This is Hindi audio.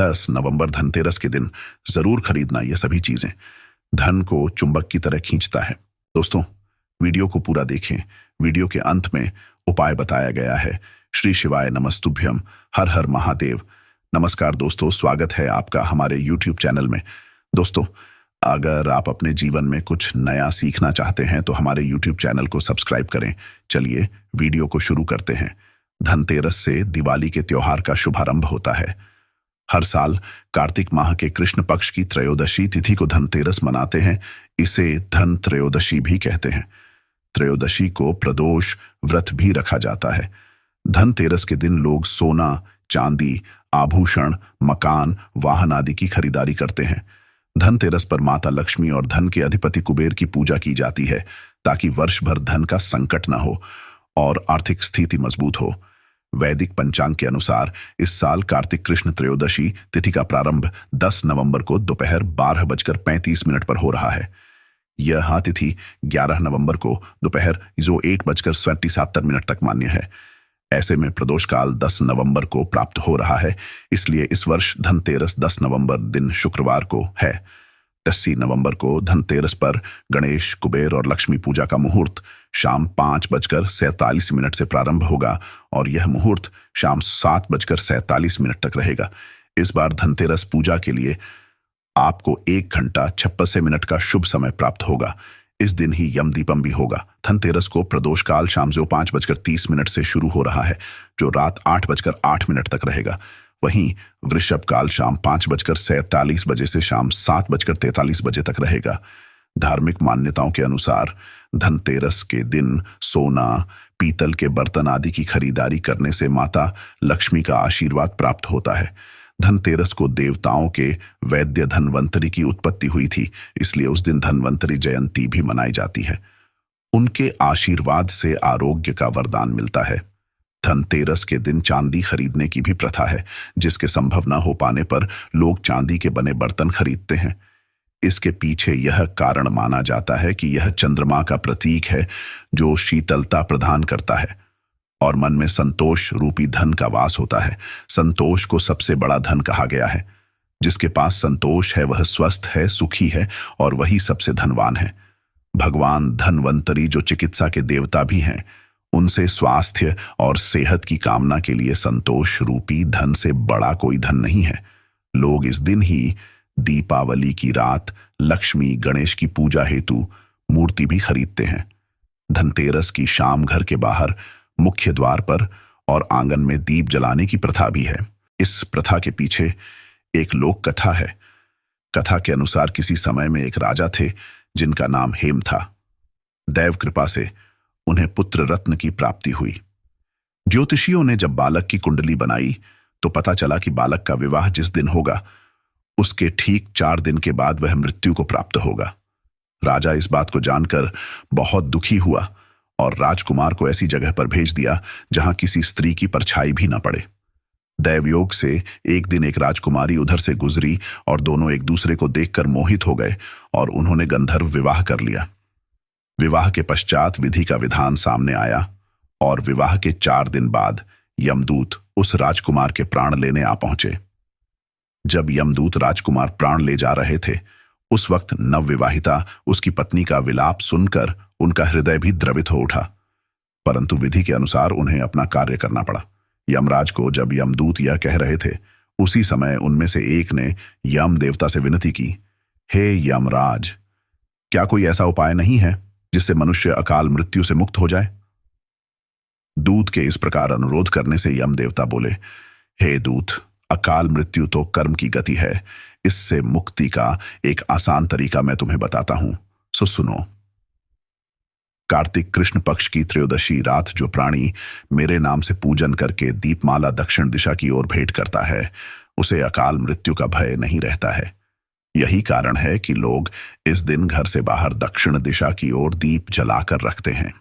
10 नवंबर धनतेरस के दिन जरूर खरीदना ये सभी चीजें। धन को चुंबक की तरह खींचता है। दोस्तों, वीडियो को पूरा देखें। वीडियो के अंत में उपाय बताया गया है। श्री शिवाय नमस्तुभ्यम, हर हर महादेव। नमस्कार दोस्तों, स्वागत है आपका हमारे YouTube चैनल में। दोस्तों, अगर आप अपने जीवन में कुछ नया सीखना चाहते हैं तो हमारे YouTube चैनल को सब्सक्राइब करें। चलिए वीडियो को शुरू करते हैं। धनतेरस से दिवाली के त्योहार का शुभारंभ होता है। हर साल कार्तिक माह के कृष्ण पक्ष की त्रयोदशी तिथि को धनतेरस मनाते हैं। इसे धन त्रयोदशी भी कहते हैं। त्रयोदशी को प्रदोष व्रत भी रखा जाता है। धनतेरस के दिन लोग सोना, चांदी, आभूषण, मकान, वाहन आदि की खरीदारी करते हैं। धनतेरस पर माता लक्ष्मी और धन के अधिपति कुबेर की पूजा की जाती है ताकि वर्ष भर धन का संकट न हो और आर्थिक स्थिति मजबूत हो। वैदिक पंचांग के अनुसार इस साल कार्तिक कृष्ण त्रयोदशी तिथि का प्रारंभ 10 नवंबर को दोपहर 12:35 पर हो रहा है। यह तिथि 11 नवंबर को दोपहर 1:27 तक मान्य है। ऐसे में प्रदोष काल 10 नवंबर को प्राप्त हो रहा है। इसलिए इस वर्ष धनतेरस 10 नवंबर दिन शुक्रवार को है। 10 नवंबर को धनतेरस पर गणेश, कुबेर और लक्ष्मी पूजा का मुहूर्त शाम 5:47 से प्रारंभ होगा और यह मुहूर्त शाम 7:47 तक रहेगा। इस बार धनतेरस पूजा के लिए आपको 1 घंटा 56 मिनट का शुभ समय प्राप्त होगा। इस दिन ही यमदीपम भी होगा। धनतेरस को प्रदोष काल शाम 5:30 से शुरू हो रहा है, जो रात 8:08 तक रहेगा। वहीं वृषभ काल शाम 5:47 से शाम 7:43 तक रहेगा। धार्मिक मान्यताओं के अनुसार धनतेरस के दिन सोना, पीतल के बर्तन आदि की खरीदारी करने से माता लक्ष्मी का आशीर्वाद प्राप्त होता है। धनतेरस को देवताओं के वैद्य धन्वंतरी की उत्पत्ति हुई थी, इसलिए उस दिन धन्वंतरी जयंती भी मनाई जाती है। उनके आशीर्वाद से आरोग्य का वरदान मिलता है। धनतेरस के दिन चांदी खरीदने की भी प्रथा है, जिसके संभव न हो पाने पर लोग चांदी के बने बर्तन खरीदते हैं। इसके पीछे यह कारण माना जाता है कि यह चंद्रमा का प्रतीक है, जो शीतलता प्रदान करता है और मन में संतोष रूपी धन का वास होता है। संतोष को सबसे बड़ा धन कहा गया है। जिसके पास संतोष है वह स्वस्थ है, सुखी है और वही सबसे धनवान है। भगवान धन्वंतरी, जो चिकित्सा के देवता भी हैं, उनसे स्वास्थ्य और सेहत की कामना के लिए संतोष रूपी धन से बड़ा कोई धन नहीं है। लोग इस दिन ही दीपावली की रात लक्ष्मी गणेश की पूजा हेतु मूर्ति भी खरीदते हैं। धनतेरस की शाम घर के बाहर मुख्य द्वार पर और आंगन में दीप जलाने की प्रथा भी है। इस प्रथा के पीछे एक लोक कथा है। कथा के अनुसार किसी समय में एक राजा थे जिनका नाम हेम था। दैव कृपा से उन्हें पुत्र रत्न की प्राप्ति हुई। ज्योतिषियों ने जब बालक की कुंडली बनाई तो पता चला कि बालक का विवाह जिस दिन होगा उसके ठीक 4 दिन के बाद वह मृत्यु को प्राप्त होगा। राजा इस बात को जानकर बहुत दुखी हुआ और राजकुमार को ऐसी जगह पर भेज दिया जहां किसी स्त्री की परछाई भी न पड़े। दैवयोग से एक दिन एक राजकुमारी उधर से गुजरी और दोनों एक दूसरे को देखकर मोहित हो गए और उन्होंने गंधर्व विवाह कर लिया। विवाह के पश्चात विधि का विधान सामने आया और विवाह के 4 दिन बाद यमदूत उस राजकुमार के प्राण लेने आ पहुंचे। जब यमदूत राजकुमार प्राण ले जा रहे थे, उस वक्त नवविवाहिता उसकी पत्नी का विलाप सुनकर उनका हृदय भी द्रवित हो उठा, परंतु विधि के अनुसार उन्हें अपना कार्य करना पड़ा। यमराज को जब यमदूत यह कह रहे थे, उसी समय उनमें से एक ने यम देवता से विनती की, हे यमराज, क्या कोई ऐसा उपाय नहीं है जिससे मनुष्य अकाल मृत्यु से मुक्त हो जाए? दूत के इस प्रकार अनुरोध करने से यम देवता बोले, हे दूत, अकाल मृत्यु तो कर्म की गति है। इससे मुक्ति का एक आसान तरीका मैं तुम्हें बताता हूं, सो सुनो। कार्तिक कृष्ण पक्ष की त्रयोदशी रात जो प्राणी मेरे नाम से पूजन करके दीपमाला दक्षिण दिशा की ओर भेंट करता है, उसे अकाल मृत्यु का भय नहीं रहता है। यही कारण है कि लोग इस दिन घर से बाहर दक्षिण दिशा की ओर दीप जलाकर रखते हैं।